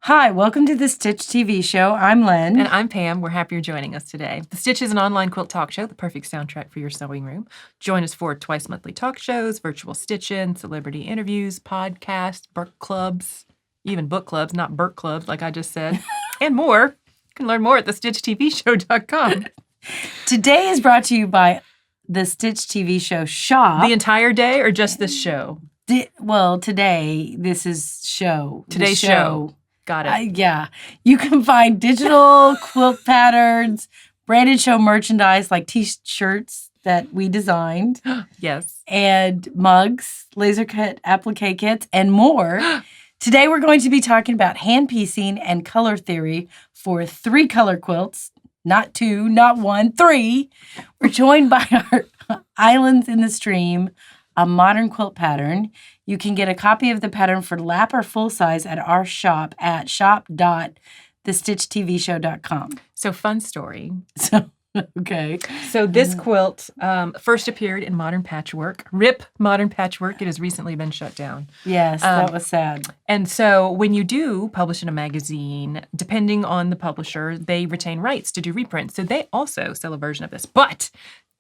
Hi, welcome to the Stitch TV show. I'm Lynn. And I'm Pam. We're happy you're joining us today. The Stitch is an online quilt talk show, the perfect soundtrack for your sewing room. Join us for twice monthly talk shows, virtual stitch-in, celebrity interviews, podcasts, book clubs, even book clubs, not Burt clubs like I just said, and more. You can learn more at thestitchtvshow.com. Today is brought to you by the Stitch TV show shop. The entire day or just this show? Today, this is show. Today's show. Got it. Yeah. You can find digital quilt patterns, branded show merchandise like T-shirts that we designed. Yes. And mugs, laser cut applique kits, and more. Today we're going to be talking about hand piecing and color theory for 3-color quilts. Not 2, not 1, 3. We're joined by our Islands in the Stream, a modern quilt pattern. You can get a copy of the pattern for lap or full size at our shop at shop.thestitchtvshow.com. So, fun story. Okay. So this quilt first appeared in Modern Patchwork. RIP Modern Patchwork. It has recently been shut down. Yes, that was sad. And so when you do publish in a magazine, depending on the publisher, they retain rights to do reprints. So they also sell a version of this. But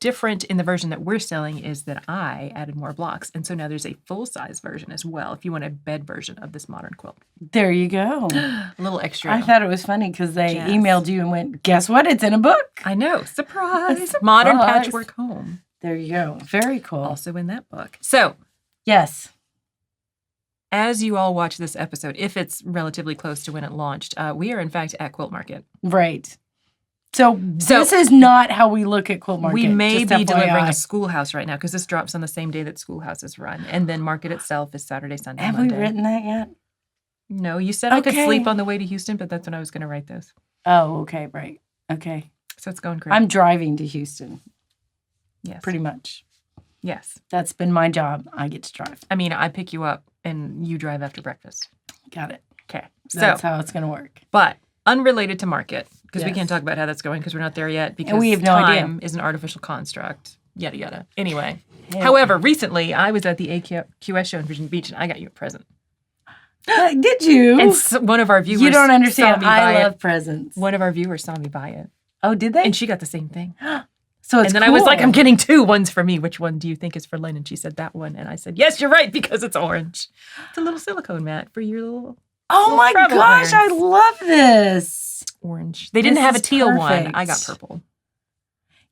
different in the version that we're selling is that I added more blocks. And so now there's a full-size version as well if you want a bed version of this modern quilt. There you go. A little extra. I thought it was funny because they emailed you and went, guess what? It's in a book. I know. Surprise. Modern Patchwork Home. There you go. Very cool. Also in that book. So, yes. As you all watch this episode, if it's relatively close to when it launched, we are in fact at Quilt Market. Right. So this is not how we look at Quilt Market. We may be FYI. delivering a schoolhouse right now because this drops on the same day that schoolhouses run. And then Market itself is Saturday, Sunday, Have Monday. we written that yet? No, you said I could sleep on the way to Houston, but that's when I was going to write those. Oh, okay, right. Okay. So it's going great. I'm driving to Houston. Yes. Pretty much. Yes. That's been my job. I get to drive. I mean, I pick you up and you drive after breakfast. Got it. Okay. That's how it's going to work. But unrelated to Market, because we can't talk about how that's going because we're not there yet, because we have no time idea. Is an artificial construct, yada, yada. Anyway. Yeah. However, recently I was at the AQS show in Virginia Beach and I got you a present. Did you? And one of our viewers You don't understand. I love presents. One of our viewers saw me buy it. Oh, did they? And she got the same thing. So it's And then cool. I was like, I'm getting 2. One's for me. Which one do you think is for Lynn? And she said that one. And I said, yes, you're right, because it's orange. It's a little silicone mat for your little Oh my gosh, I love this. Orange. They didn't have a teal one. I got purple.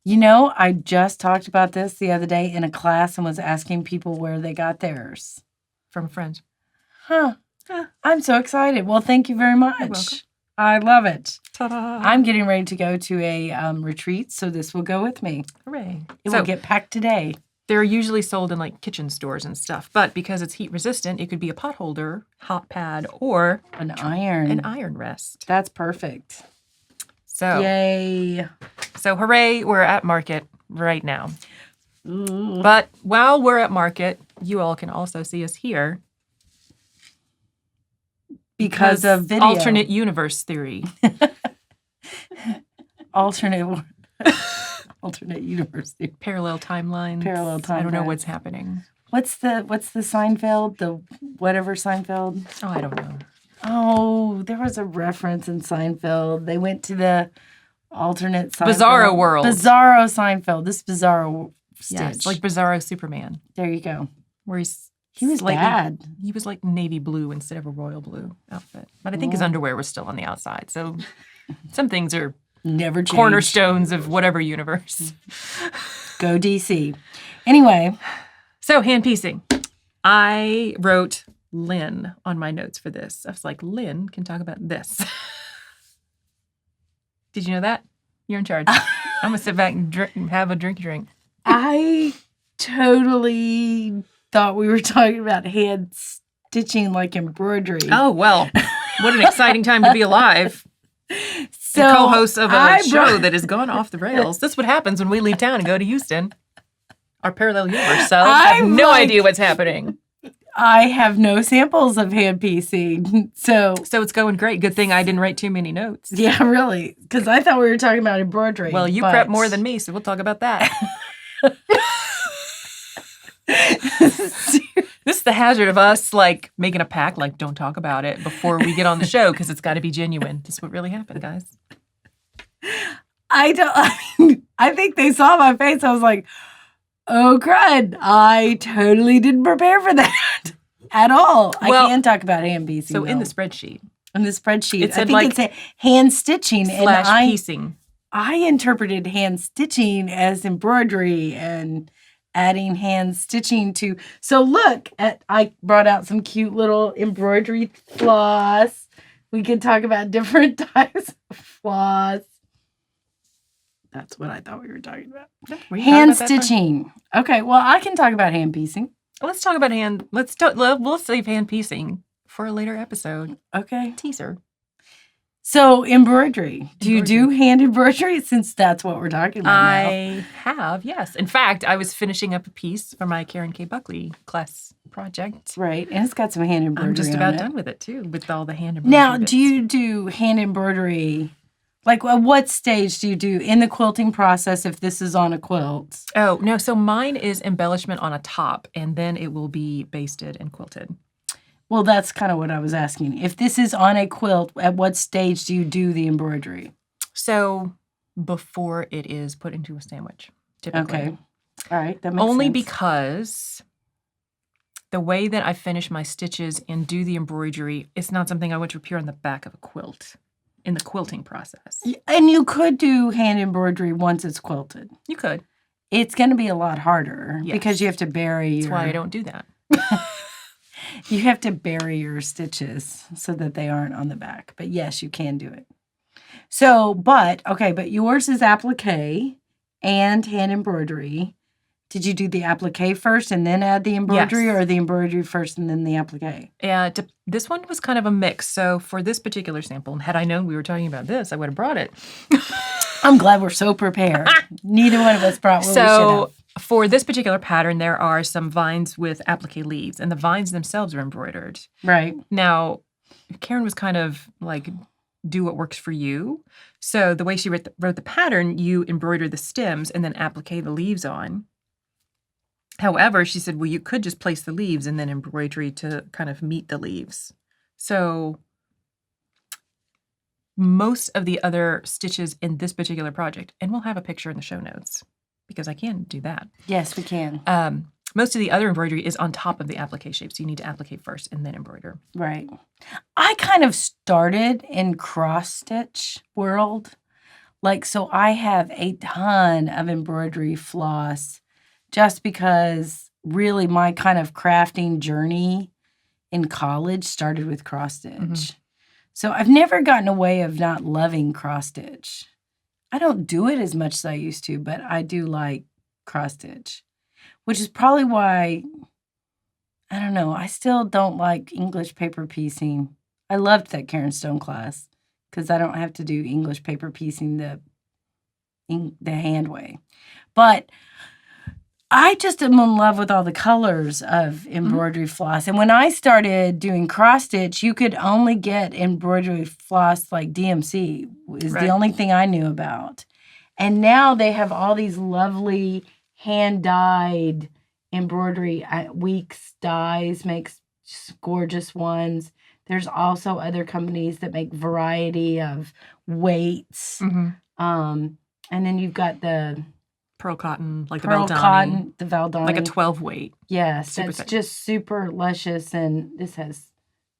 You know, I just talked about this the other day in a class and was asking people where they got theirs. From a friend. Huh. I'm so excited. Well, thank you very much. You're welcome. I love it. Ta-da. I'm getting ready to go to a retreat, so this will go with me. Hooray. It will get packed today. They're usually sold in like kitchen stores and stuff, but because it's heat resistant, it could be a pot holder, hot pad, or an iron. An iron rest. That's perfect. So yay. So hooray, we're at Market right now. Ooh. But while we're at Market, you all can also see us here. Because of video. Alternate universe theory. Alternate universe theory. Parallel timelines. I don't know what's happening. What's the Seinfeld? The whatever Seinfeld? Oh, I don't know. Oh, there was a reference in Seinfeld. They went to the alternate Seinfeld. Bizarro world. Bizarro Seinfeld. This Bizarro Stitch. Yes, like Bizarro Superman. There you go. Where he was bad. He was like navy blue instead of a royal blue outfit. But I think his underwear was still on the outside. So some things are never change. Cornerstones of whatever universe. Go DC. Anyway. So hand piecing. I wrote Lynn on my notes for this. I was like, Lynn can talk about this. Did you know that? You're in charge. I'm going to sit back and have a drink. I totally thought we were talking about hand stitching like embroidery. Oh, well, what an exciting time to be alive. So the co-host of a show that has gone off the rails. This is what happens when we leave town and go to Houston. Our parallel universe selves have no idea what's happening. I have no samples of hand piecing. So it's going great. Good thing I didn't write too many notes. Yeah, really. Because I thought we were talking about embroidery. Well, you prep more than me, so we'll talk about that. This is the hazard of us like making a pact, like don't talk about it before we get on the show because it's got to be genuine. This is what really happened, guys. I think they saw my face. I was like, oh, crud. I totally didn't prepare for that at all. Well, I can talk about hand piecing. So in though. the spreadsheet. In the spreadsheet, It I said, think like, it's a hand stitching. / piecing. I interpreted hand stitching as embroidery and adding hand stitching to. So look, I brought out some cute little embroidery floss. We can talk about different types of floss. That's what I thought we were talking about. Hand stitching. Okay, well, I can talk about hand piecing. Let's talk about hand. We'll save hand piecing for a later episode. Okay. Teaser. So embroidery. Do you do hand embroidery since that's what we're talking about now? I have, yes. In fact, I was finishing up a piece for my Karen K. Buckley class project. Right, and it's got some hand embroidery. I'm just on about it. done with it too, with all the hand embroidery. Now, bits. do you do hand embroidery? Like, at what stage do you do in the quilting process if this is on a quilt? Oh, no. So mine is embellishment on a top, and then it will be basted and quilted. Well, that's kind of what I was asking. If this is on a quilt, at what stage do you do the embroidery? So before it is put into a sandwich, typically. Okay. All right. That makes sense. Only because the way that I finish my stitches and do the embroidery, it's not something I would appear on the back of a quilt in the quilting process. And you could do hand embroidery once it's quilted. You could. It's going to be a lot harder because you have to bury That's why I don't do that. You have to bury your stitches so that they aren't on the back. But yes, you can do it. So, but yours is applique and hand embroidery. Did you do the applique first and then add the embroidery, Yes. or the embroidery first and then the applique? Yeah, this one was kind of a mix. So for this particular sample, and had I known we were talking about this, I would have brought it. I'm glad we're so prepared. Neither one of us brought what we should have. For this particular pattern, there are some vines with applique leaves, and the vines themselves are embroidered. Right. Now, Karen was kind of like, do what works for you. So the way she wrote the pattern, you embroider the stems and then applique the leaves on. However, she said, well, you could just place the leaves and then embroidery to kind of meet the leaves. So most of the other stitches in this particular project, and we'll have a picture in the show notes because I can do that. Yes, we can. Most of the other embroidery is on top of the applique shape. So you need to applique first and then embroider. Right. I kind of started in cross stitch world. So I have a ton of embroidery floss just because really my kind of crafting journey in college started with cross stitch. Mm-hmm. So I've never gotten away of not loving cross stitch. I don't do it as much as I used to, but I do like cross stitch, which is probably why, I don't know, I still don't like English paper piecing. I loved that Karen Stone class because I don't have to do English paper piecing the hand way. But I just am in love with all the colors of embroidery floss. And when I started doing cross stitch, you could only get embroidery floss like DMC is the only thing I knew about. And now they have all these lovely hand-dyed embroidery. Weeks Dyes makes gorgeous ones. There's also other companies that make variety of weights. Mm-hmm. And then you've got the pearl cotton, like pearl the Valdani. Cotton, the Valdani. Like a 12 weight. Yes, that's just super luscious. And this has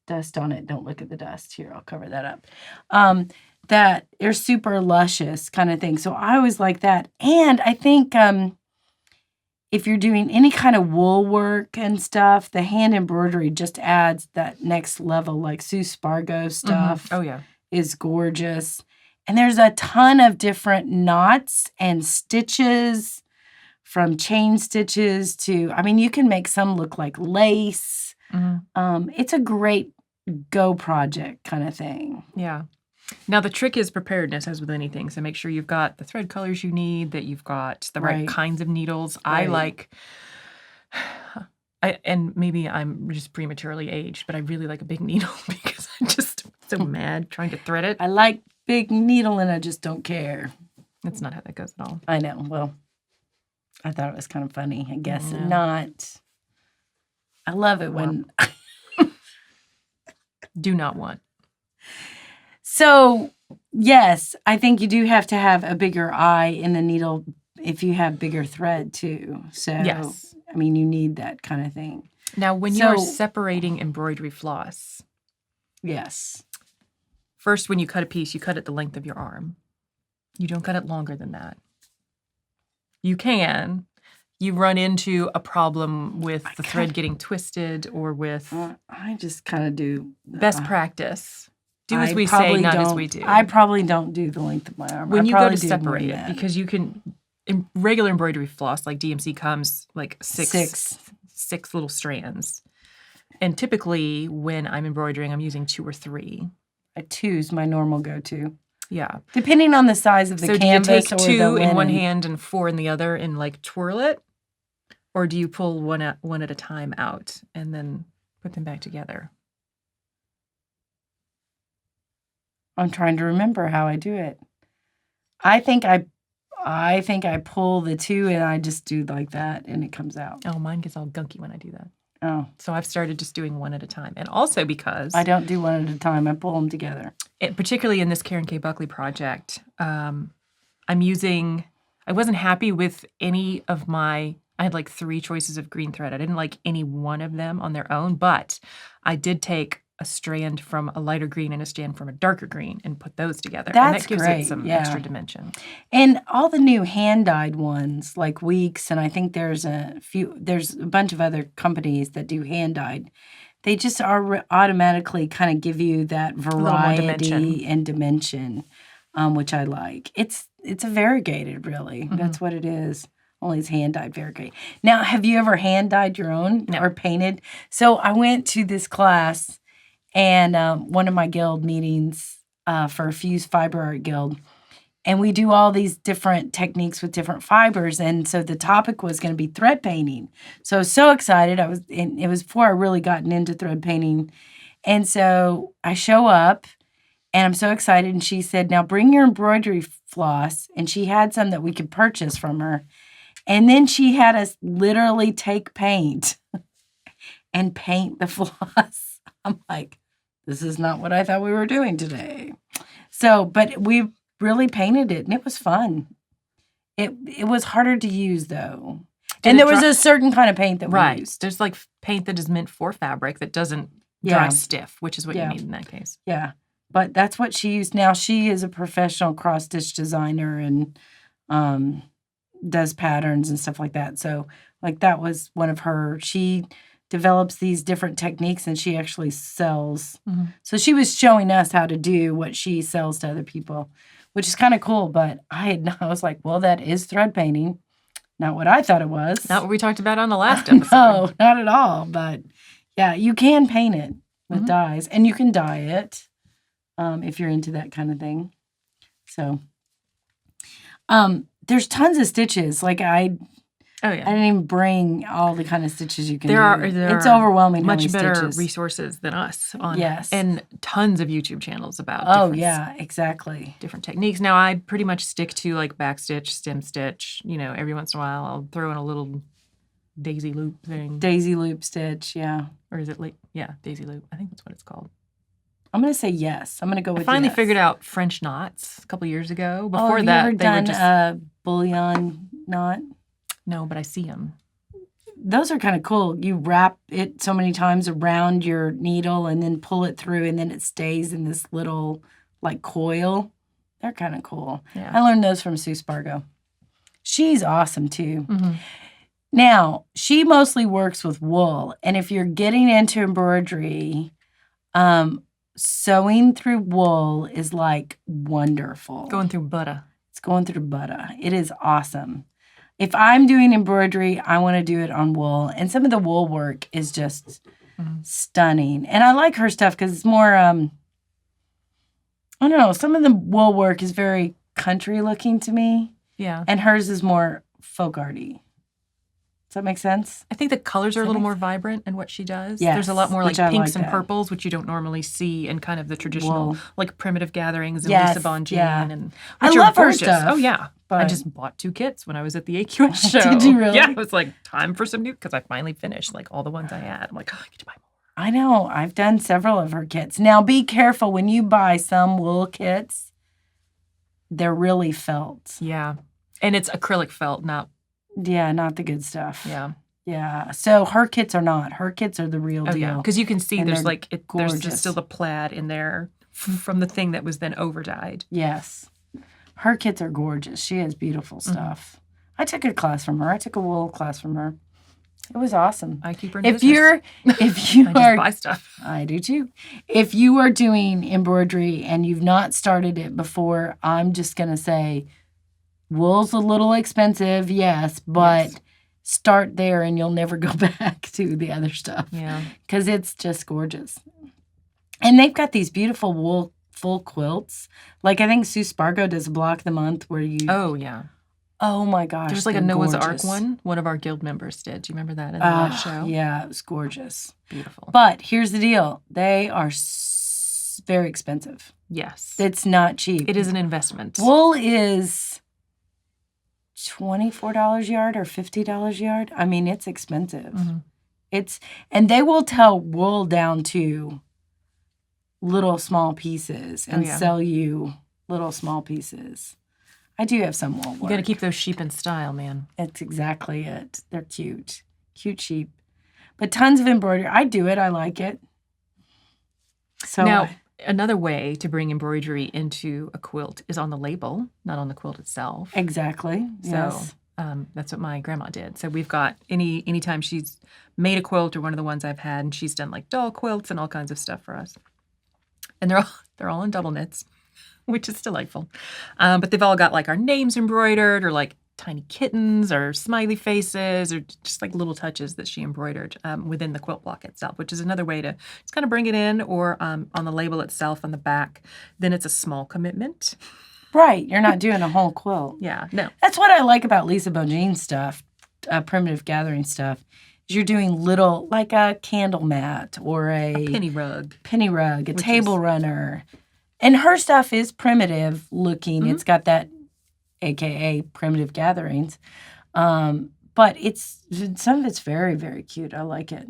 dust on it. Don't look at the dust. Here, I'll cover that up. That are super luscious kind of thing. So I always like that. And I think if you're doing any kind of wool work and stuff, the hand embroidery just adds that next level. Like Sue Spargo stuff. Mm-hmm. Oh, yeah. Is gorgeous. And there's a ton of different knots and stitches, from chain stitches to, you can make some look like lace. Mm-hmm. It's a great go project kind of thing. Yeah. Now, the trick is preparedness, as with anything. So make sure you've got the thread colors you need, that you've got the right kinds of needles. Right. And maybe I'm just prematurely aged, but I really like a big needle because I'm just so mad trying to thread it. I like big needle and I just don't care. That's not how that goes at all. I know. Well, I thought it was kind of funny. I guess not. I love it when. Do not want. So, yes, I think you do have to have a bigger eye in the needle if you have bigger thread too. So, Yes. I mean, you need that kind of thing. Now, when you're So- separating embroidery floss, Yes. first, when you cut a piece, you cut it the length of your arm. You don't cut it longer than that. You can. You run into a problem with the thread getting twisted or with I just kind of do. best practice. Do as I we say, probably not as don't- we do. I probably don't do the length of my arm. When I you go probably to do more separate than it, that. because you can, in regular embroidery floss, like DMC comes like six little strands. And typically when I'm embroidering, I'm using 2 or 3. A 2's my normal go-to. Yeah. Depending on the size of the So canvas do you take or 2 the in one linen. hand and 4 in the other and like twirl it? Or do you pull one at a time out and then put them back together? I'm trying to remember how I do it. I think I pull the 2 and I just do like that and it comes out. Oh, mine gets all gunky when I do that. Oh, So I've started just doing 1 at a time. And also because, I don't do one at a time. I pull them together. particularly in this Karen K. Buckley project, I wasn't happy with any of I had like 3 choices of green thread. I didn't like any one of them on their own, but I did take a strand from a lighter green and a strand from a darker green and put those together. And That's that gives great, it some yeah. extra dimension. And all the new hand-dyed ones, like Weeks, and I think there's a bunch of other companies that do hand-dyed. They just are automatically kind of give you that little more variety dimension. and dimension, which I like. It's a variegated, really. Mm-hmm. That's what it is. Only it's hand-dyed variegated. Now, have you ever hand-dyed your own No. or painted? So I went to this class and one of my guild meetings for a Fused Fiber Art Guild. And we do all these different techniques with different fibers. And so the topic was going to be thread painting. So I was so excited. And it was before I really gotten into thread painting. And so I show up and I'm so excited. And she said, now bring your embroidery floss. And she had some that we could purchase from her. And then she had us literally take paint and paint the floss. I'm like, this is not what I thought we were doing today. So, but we really painted it and it was fun. It was harder to use though. Did And it there was dry- a certain kind of paint that we Right. used. There's like paint that is meant for fabric that doesn't Yeah. dry stiff, which is what Yeah. you need in that case. Yeah. But that's what she used. Now she is a professional cross-stitch designer and does patterns and stuff like that. So like that was one of she develops these different techniques and she actually sells. Mhm. So she was showing us how to do what she sells to other people, which is kind of cool. But I was like, well, that is thread painting. Not what I thought it was. Not what we talked about on the last episode. No, not at all. But yeah, you can paint it with dyes and you can dye it if you're into that kind of thing. So there's tons of stitches. Like I Oh yeah. didn't even bring all the kind of stitches you can There do. are It's overwhelming how much many better stitches. resources than us on Yes. and tons of YouTube channels about Oh, different, yeah, exactly. different techniques. Now I pretty much stick to like back stitch, stem stitch. Every once in a while I'll throw in a little daisy loop thing. Daisy loop stitch, yeah. Or is it daisy loop? I think that's what it's called. I'm going to say yes. I'm going to go with I finally yes. figured out French knots a couple years ago. Oh, Before have that, you ever they done were just a bullion knot? no, but I see them. Those are kind of cool. You wrap it so many times around your needle and then pull it through and then it stays in this little like coil. They're kind of cool. Yeah. I learned those from Sue Spargo. She's awesome too. Mm-hmm. Now, she mostly works with wool. And if you're getting into embroidery, sewing through wool is like wonderful. Going through butter. It's going through butter. It is awesome. If I'm doing embroidery, I want to do it on wool. And some of the wool work is just stunning. And I like her stuff because it's more, I don't know, some of the wool work is very country looking to me. Yeah. And hers is more folk arty. Does that make sense? I think the colors are a little more vibrant in what she does. Yes, There's a lot more like which I pinks like and that. purples, which you don't normally see in kind of the traditional Wool. like primitive gatherings and Yes, Lisa Bonjean yeah. and I which are love her gorgeous. stuff. Oh yeah. But I just bought 2 kits when I was at the AQS show. Did you really? Yeah, it was like time for some new, because I finally finished like all the ones I had. I'm like, oh, I get to buy more. I know. I've done several of her kits. Now, be careful when you buy some wool kits. They're really felt. Yeah. And it's acrylic felt, not. Yeah, not the good stuff. Yeah. Yeah. So her kits are not. Her kits are the real Oh, deal. yeah. Because you can see And there's they're like, there's gorgeous. still the plaid in there from the thing that was then over dyed. Yes. Her kits are gorgeous. She has beautiful stuff. I took a class from her. I took a wool class from her. It was awesome. I keep her in If business. you I are, just buy stuff. I do too. If you are doing embroidery and you've not started it before, I'm just going to say wool's a little expensive, yes, but start there and you'll never go back to the other stuff. Yeah. Because it's just gorgeous. And they've got these beautiful wool full quilts. Like I think Sue Spargo does a block of the month where you... Oh, yeah. Oh my gosh. There's like a they're Noah's gorgeous. Ark one of our guild members did. Do you remember that in the last show? Yeah, it was gorgeous. Beautiful. But here's the deal. They are very expensive. Yes. It's not cheap. It is an investment. Wool is $24 a yard or $50 a yard. I mean, it's expensive. And they will tell wool down to little small pieces and sell you little small pieces. I do have some wool work. You got to keep those sheep in style, man. That's exactly it. They're cute. Cute sheep. But tons of embroidery. I do it. I like it. So now, another way to bring embroidery into a quilt is on the label, not on the quilt itself. Exactly. Yes. So that's what my grandma did. So we've got anytime she's made a quilt or one of the ones I've had, and she's done like doll quilts and all kinds of stuff for us. And they're all in double knits, which is delightful. But they've all got like our names embroidered, or like tiny kittens or smiley faces, or just like little touches that she embroidered within the quilt block itself, which is another way to just kind of bring it in, or on the label itself on the back. Then it's a small commitment. Right. You're not doing a whole quilt. Yeah, no. That's what I like about Lisa Bojean's stuff, Primitive Gathering stuff. Is you're doing little, like a candle mat or a penny rug, a table runner. And her stuff is primitive looking. It's got that, AKA Primitive Gatherings. But some of it's very, very cute. I like it.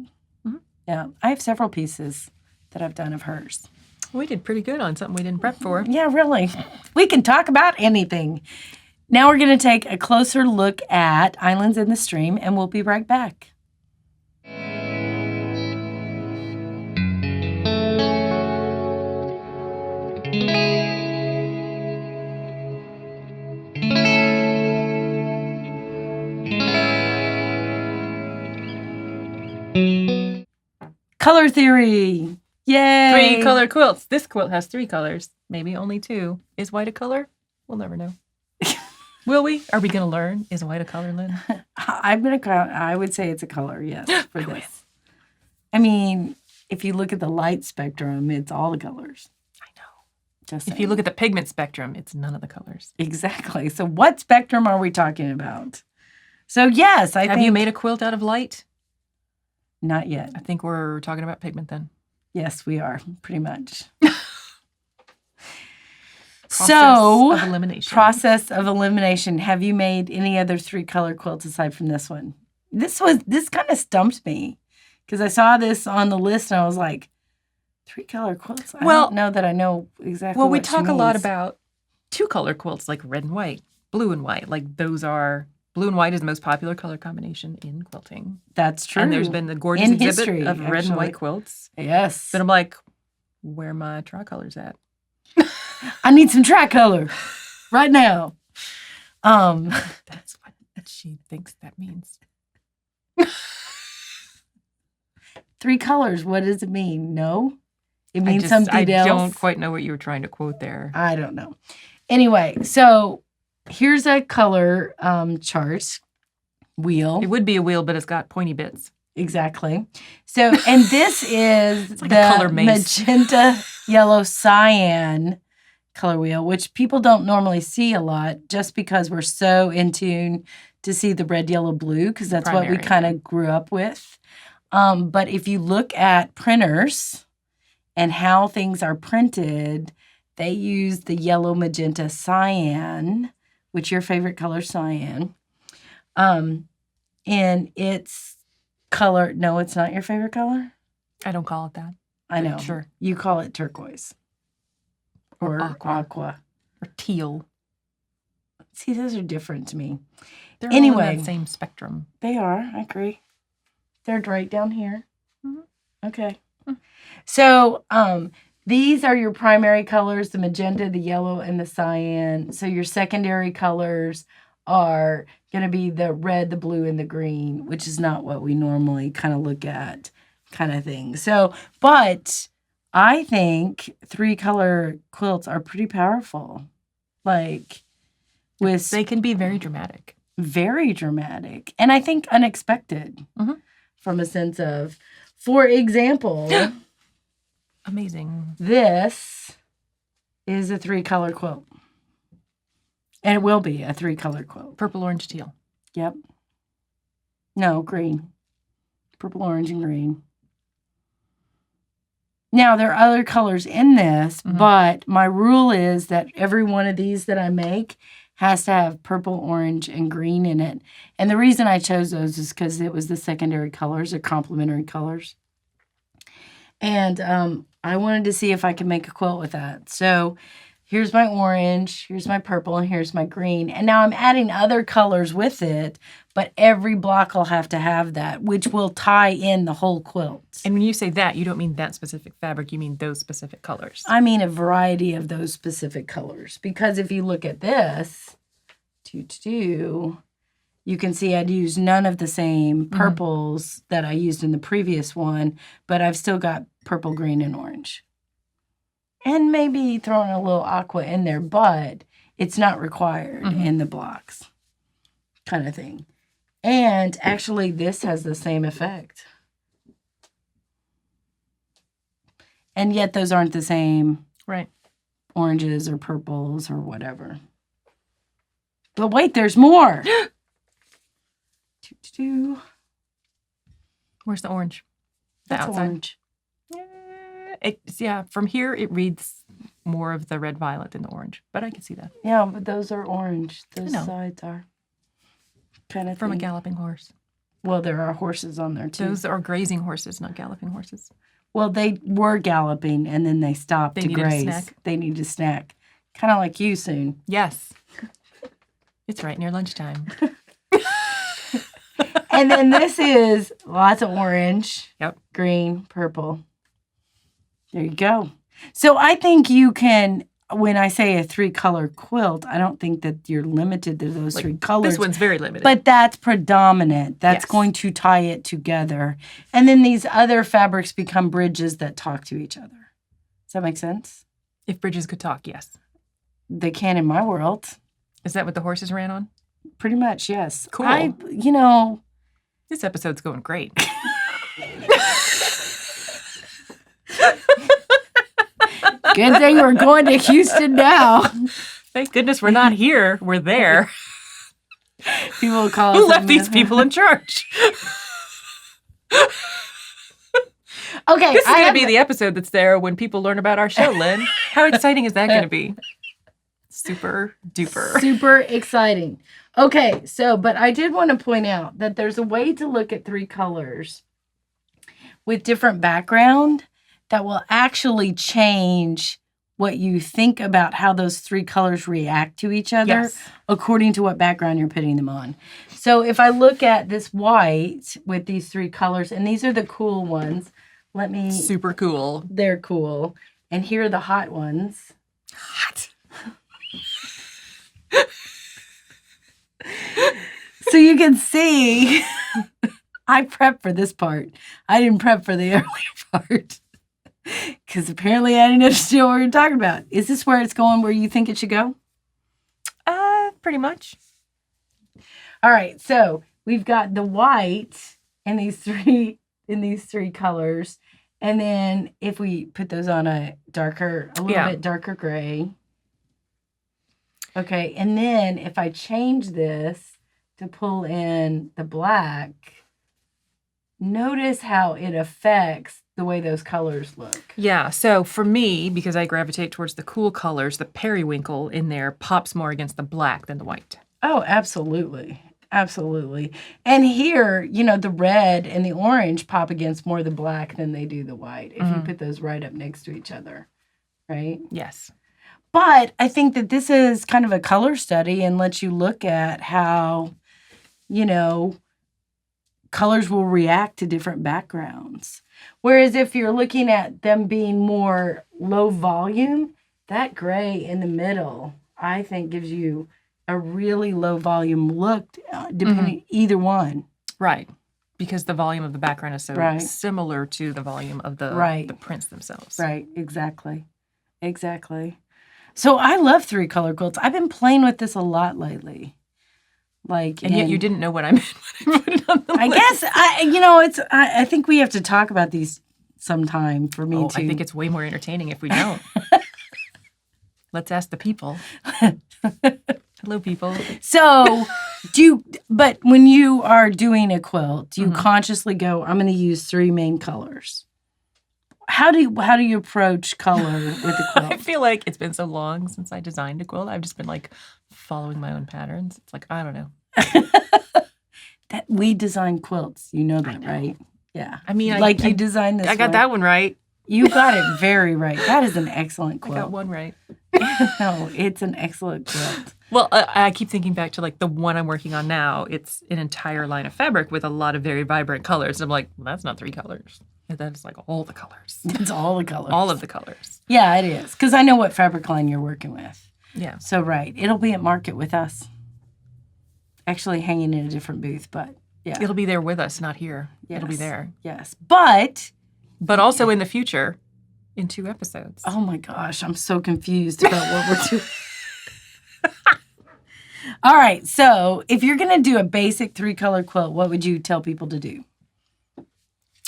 Yeah. I have several pieces that I've done of hers. We did pretty good on something we didn't prep for. Yeah, really. We can talk about anything. Now we're going to take a closer look at Islands in the Stream, and we'll be right back. Color theory. Yay. 3 color quilts. This quilt has 3 colors, maybe only 2. Is white a color? We'll never know. Will we? Are we going to learn? Is white a color, Lynn? I would say it's a color, yes, for this. I mean, if you look at the light spectrum, it's all the colors. I know. Just if you look at the pigment spectrum, it's none of the colors. Exactly. So what spectrum are we talking about? So yes, I think... Have you made a quilt out of light? Not yet. I think we're talking about pigment then. Yes, we are, pretty much. Process of elimination. Process of elimination. Have you made any other 3-color quilts aside from this one? This kind of stumped me because I saw this on the list and I was like, 3-color quilts? I don't know that I know exactly Well, what we she talk a lot means. about 2-color quilts like red and white, blue and white. Like those are, blue and white is the most popular color combination in quilting. That's true. And there's been the gorgeous exhibit of red and white quilts. Yes. Then I'm like, where are my tricolors at? I need some tricolor right now. That's what she thinks that means. 3 colors, what does it mean? No? It means something else? I don't quite know what you were trying to quote there. I don't know. Anyway, so here's a color chart wheel. It would be a wheel, but it's got pointy bits. Exactly. So, and this is like the a color mace. magenta, yellow, cyan color wheel, which people don't normally see a lot just because we're so in tune to see the red, yellow, blue, because that's what we kind of grew up with. But if you look at printers and how things are printed, they use the yellow, magenta, cyan, which your favorite color is cyan. And its color, no, it's not your favorite color? I don't call it that. I know. Sure. You call it turquoise. Or aqua. Or teal. See, those are different to me. They're all Anyway, in that same spectrum. They are. I agree. They're right down here. Mm-hmm. Okay. So these are your primary colors, the magenta, the yellow, and the cyan. So your secondary colors are going to be the red, the blue, and the green, which is not what we normally kind of look at kind of thing. So, but I think 3-color quilts are pretty powerful. Like, They can be very dramatic. Very dramatic. And I think unexpected from a sense of, for example, amazing. This is a 3-color quilt. And it will be a 3-color quilt. Purple, orange, teal. Yep. No, green. Purple, orange, and green. Now, there are other colors in this, but my rule is that every one of these that I make has to have purple, orange, and green in it. And the reason I chose those is because it was the secondary colors or complementary colors. And I wanted to see if I could make a quilt with that. So here's my orange, here's my purple, and here's my green. And now I'm adding other colors with it, but every block will have to have that, which will tie in the whole quilt. And when you say that, you don't mean that specific fabric, you mean those specific colors. I mean a variety of those specific colors. Because if you look at this, you can see I'd used none of the same purples that I used in the previous one, but I've still got purple, green, and orange. And maybe throwing a little aqua in there, but it's not required in the blocks kind of thing. And actually, this has the same effect. And yet those aren't the same oranges or purples or whatever. But wait, there's more. Where's the orange? That's outside? Orange. From here it reads more of the red violet than the orange, but I can see that. Yeah, but those are orange. Those sides are kind of from thing. a galloping horse. Well, there are horses on there too. Those are grazing horses, not galloping horses. Well, they were galloping and then they stopped to graze. A snack. They need a snack. Kind of like you soon. Yes. It's right near lunchtime. And then this is lots of orange, green, purple. There you go. So I think you can, when I say a 3-color quilt, I don't think that you're limited to those 3 colors. This one's very limited. But that's predominant. That's going to tie it together. And then these other fabrics become bridges that talk to each other. Does that make sense? If bridges could talk, yes. They can in my world. Is that what the horses ran on? Pretty much, yes. Cool. This episode's going great. Good thing we're going to Houston now. Thank goodness we're not here. We're there. People will call us. Who left these people in charge? Okay. This is going to be the episode that's there when people learn about our show, Lynn. How exciting is that going to be? Super duper. Super exciting. Okay, but I did want to point out that there's a way to look at 3 colors with different background that will actually change what you think about how those 3 colors react to each other according to what background you're putting them on. So if I look at this white with these 3 colors, and these are the cool ones. Super cool. They're cool. And here are the hot ones. Hot. So you can see, I prepped for this part. I didn't prep for the earlier part. Because apparently I didn't understand what we were talking about. Is this where it's going where you think it should go? Pretty much. All right, so we've got the white in these three colors. And then if we put those on a little bit darker gray. Okay, and then if I change this to pull in the black, notice how it affects the way those colors look. Yeah. So for me, because I gravitate towards the cool colors, the periwinkle in there pops more against the black than the white. Oh, absolutely. Absolutely. And here, the red and the orange pop against more the black than they do the white if you put those right up next to each other, right? Yes. But I think that this is kind of a color study and lets you look at how, colors will react to different backgrounds. Whereas if you're looking at them being more low volume, that gray in the middle, I think gives you a really low volume look, depending either one. Right. Because the volume of the background is so Right. similar to the volume of the prints themselves. Right, exactly. So I love 3-color quilts. I've been playing with this a lot lately. And yet you didn't know what I meant when I put it on the list. I guess I think we have to talk about these sometime for me to. I think it's way more entertaining if we don't. Let's ask the people. Hello, people. So, but when you are doing a quilt, do you consciously go, I'm going to use 3 main colors? How do you approach color with a quilt? I feel like it's been so long since I designed a quilt. I've just been like following my own patterns. It's like, I don't know. That we design quilts. You know that, right? Yeah. I mean, you designed this I got that one right. You got it very right. That is an excellent quilt. I got one right. No, it's an excellent quilt. Well, I keep thinking back to like the one I'm working on now. It's an entire line of fabric with a lot of very vibrant colors. And I'm like, well, that's not 3 colors. That's like all the colors. It's all the colors. All of the colors. Yeah, it is. Because I know what fabric line you're working with. Yeah. So, right. It'll be at market with us. Actually hanging in a different booth, but yeah. It'll be there with us, not here. Yes. It'll be there. Yes. But also in the future, in 2 episodes. Oh my gosh, I'm so confused about what we're doing. All right, so if you're going to do a basic 3-color quilt, what would you tell people to do?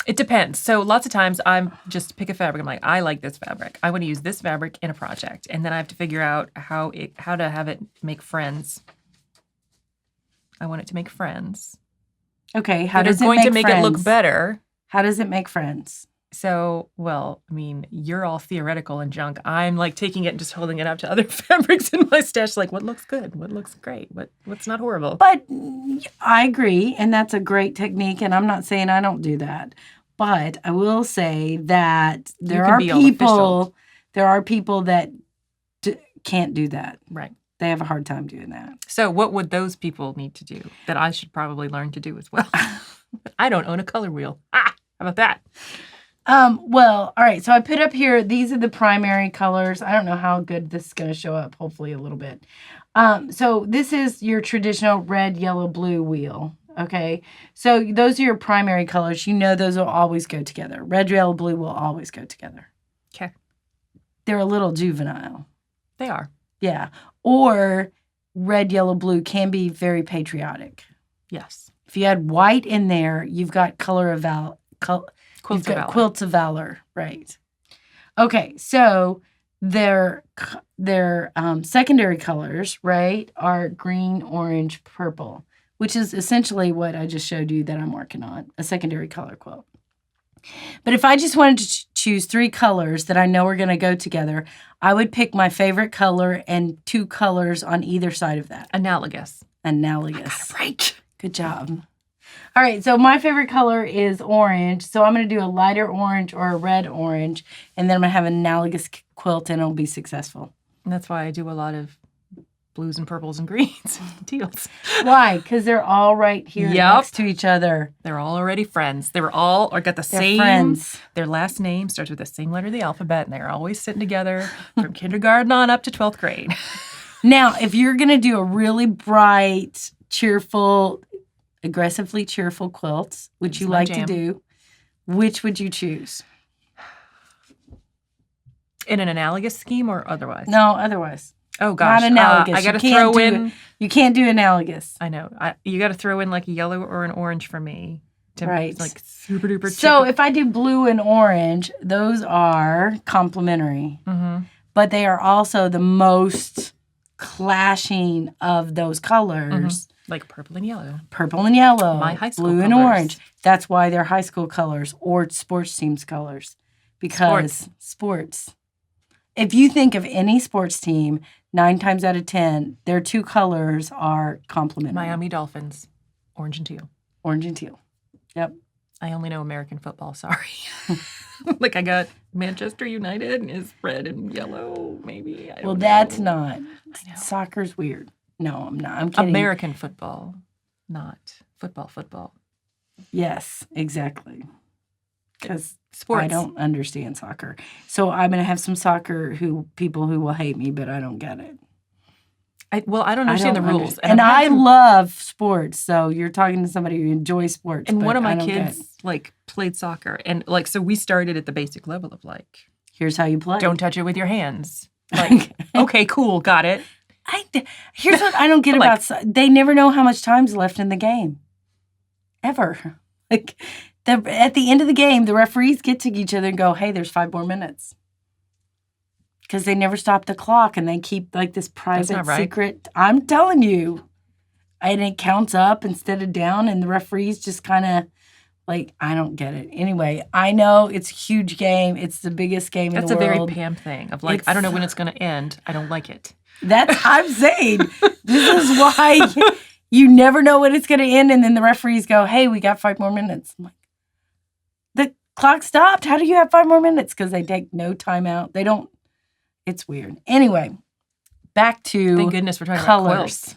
It depends. So lots of times I'm just pick a fabric. I'm like, I like this fabric. I want to use this fabric in a project. And then I have to figure out how to have it make friends. I want it to make friends. Okay, how does it make friends? Going to make it look better. How does it make friends? So, well, I mean, you're all theoretical and junk. I'm like taking it and just holding it up to other fabrics in my stash. Like, what looks good? What looks great? What's not horrible? But I agree, and that's a great technique, and I'm not saying I don't do that. But I will say that there are people that can't do that. Right. They have a hard time doing that. So what would those people need to do that I should probably learn to do as well? I don't own a color wheel. How about that? Well, all right. So I put up here, these are the primary colors. I don't know how good this is going to show up, hopefully a little bit. So this is your traditional red, yellow, blue wheel. Okay. So those are your primary colors. Those will always go together. Red, yellow, blue will always go together. Okay. They're a little juvenile. They are. Yeah. Or red, yellow, blue can be very patriotic. Yes. If you add white in there, you've got Quilts of Valor, right? Okay, so their secondary colors, right, are green, orange, purple, which is essentially what I just showed you that I'm working on, a secondary color quilt. But if I just wanted to choose 3 colors that I know are going to go together, I would pick my favorite color and 2 colors on either side of that. Analogous. I got it right. Good job. All right, so my favorite color is orange. So I'm going to do a lighter orange or a red orange, and then I'm going to have an analogous quilt, and it'll be successful. And that's why I do a lot of blues and purples and greens and teals. Why? Because they're all right here next to each other. They're all already friends. They were all, or got the same. Friends. Their last name starts with the same letter of the alphabet, and they're always sitting together from kindergarten on up to 12th grade. Now, if you're going to do a really bright, cheerful, aggressively cheerful quilts, which you like to do, which would you choose? In an analogous scheme or otherwise? No, otherwise. Oh, gosh. Not analogous. I got to throw in... You can't do analogous. I know. You got to throw in like a yellow or an orange for me. Right. Like super duper. So if I do blue and orange, those are complementary. Mm-hmm. But they are also the most clashing of those colors. Mm-hmm. Like purple and yellow. Purple and yellow. My high school blue and colors. orange. That's why they're high school colors or sports teams colors. Because sports. If you think of any sports team, 9 times out of 10, their 2 colors are complementary. Miami Dolphins, orange and teal. Orange and teal. Yep. I only know American football, sorry. Like I got Manchester United is red and yellow, maybe. I don't know. That's not. I know. Soccer's weird. No, I'm not. I'm kidding. American football, not football. Yes, exactly. Because Sports. I don't understand soccer. So I'm going to have some soccer people who will hate me, but I don't get it. I don't understand the rules. And I love sports. So you're talking to somebody who enjoys sports. And but one of my I don't get kids it. like played soccer. And like, so we started at the basic level of like, Here's how you play. don't touch it with your hands. Like, okay, cool, got it. Here's what I don't get Like- about they never know how much time's left in the game. Ever. Like at the end of the game, the referees get to each other and go, hey, there's 5 more minutes. Because they never stop the clock and they keep like this private not right. secret. I'm telling you. And it counts up instead of down, and the referees just kind of like, I don't get it. Anyway, I know it's a huge game. It's the biggest game That's in the a world. very Pam thing of like, I don't know when it's going to end. I don't like it. I'm saying. This is why you never know when it's going to end, and then the referees go, hey, we got 5 more minutes. I'm like, the clock stopped. How do you have 5 more minutes? Because they take no time out. They don't. It's weird. Anyway, back to Thank goodness we're talking colors.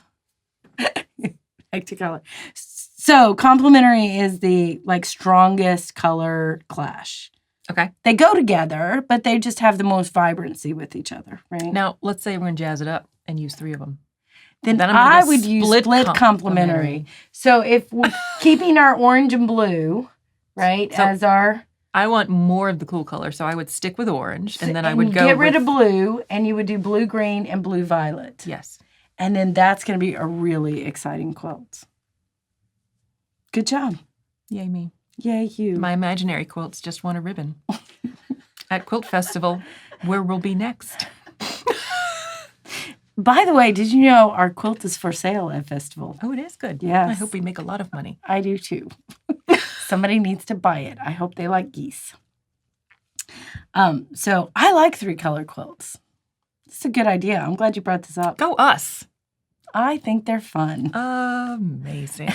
about quilts. Back to color. So complementary is the like strongest color clash. Okay. They go together, but they just have the most vibrancy with each other, right? Now, let's say we're going to jazz it up and use 3 of them. Then I'm gonna I go would use split complementary. So if we're keeping our orange and blue, right, So- as our... I want more of the cool color, so I would stick with orange, and then I would and go get rid with, of blue, and you would do blue green and blue violet. Yes. And then that's going to be a really exciting quilt. Good job. Yay me. Yay you. My imaginary quilts just won a ribbon. At Quilt Festival, where we'll be next. By the way, did you know our quilt is for sale at Festival? Oh, it is good. Yes. I hope we make a lot of money. I do too. Somebody needs to buy it. I hope they like geese. So I like 3-color quilts. It's a good idea. I'm glad you brought this up. Go us. I think they're fun. Amazing.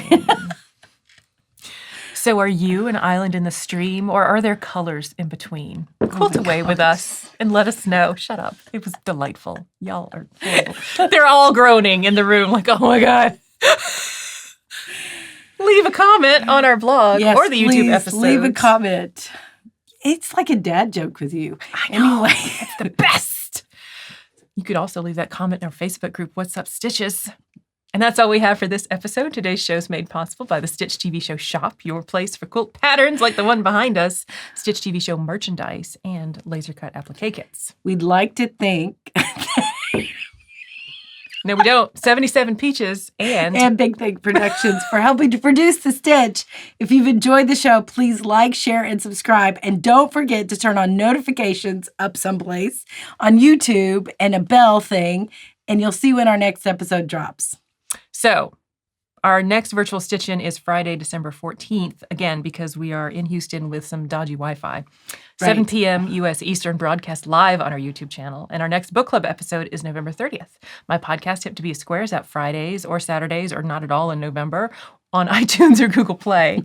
So are you an island in the stream, or are there colors in between? Quilt away with us and let us know. Shut up. It was delightful. Y'all are horrible. They're all groaning in the room like, oh my God. Leave a comment on our blog Yes, or the YouTube please episode. leave a comment. It's like a dad joke with you. I know. Anyway. It's the best. You could also leave that comment in our Facebook group, What's Up Stitches? And that's all we have for this episode. Today's show is made possible by the Stitch TV Show shop, your place for quilt patterns like the one behind us, Stitch TV Show merchandise, and laser cut applique kits. We'd like to thank No, we don't. 77 Peaches and Big Thing Productions for helping to produce The Stitch. If you've enjoyed the show, please like, share, and subscribe. And don't forget to turn on notifications up someplace on YouTube and a bell thing, and you'll see when our next episode drops. So, our next virtual stitch-in is Friday, December 14th, again, because we are in Houston with some dodgy Wi-Fi. 7 p.m. U.S. Eastern, broadcast live on our YouTube channel. And our next book club episode is November 30th. My podcast, Hip to Be a Square, is out Fridays or Saturdays or not at all in November on iTunes or Google Play.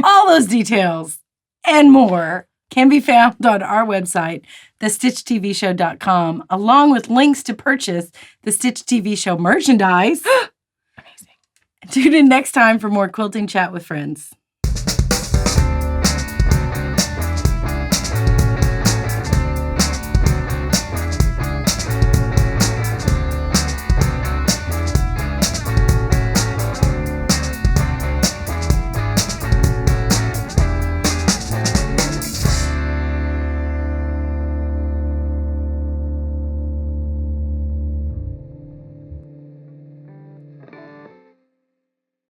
All those details and more can be found on our website, thestitchtvshow.com, along with links to purchase the Stitch TV Show merchandise. Amazing. Tune in next time for more quilting chat with friends.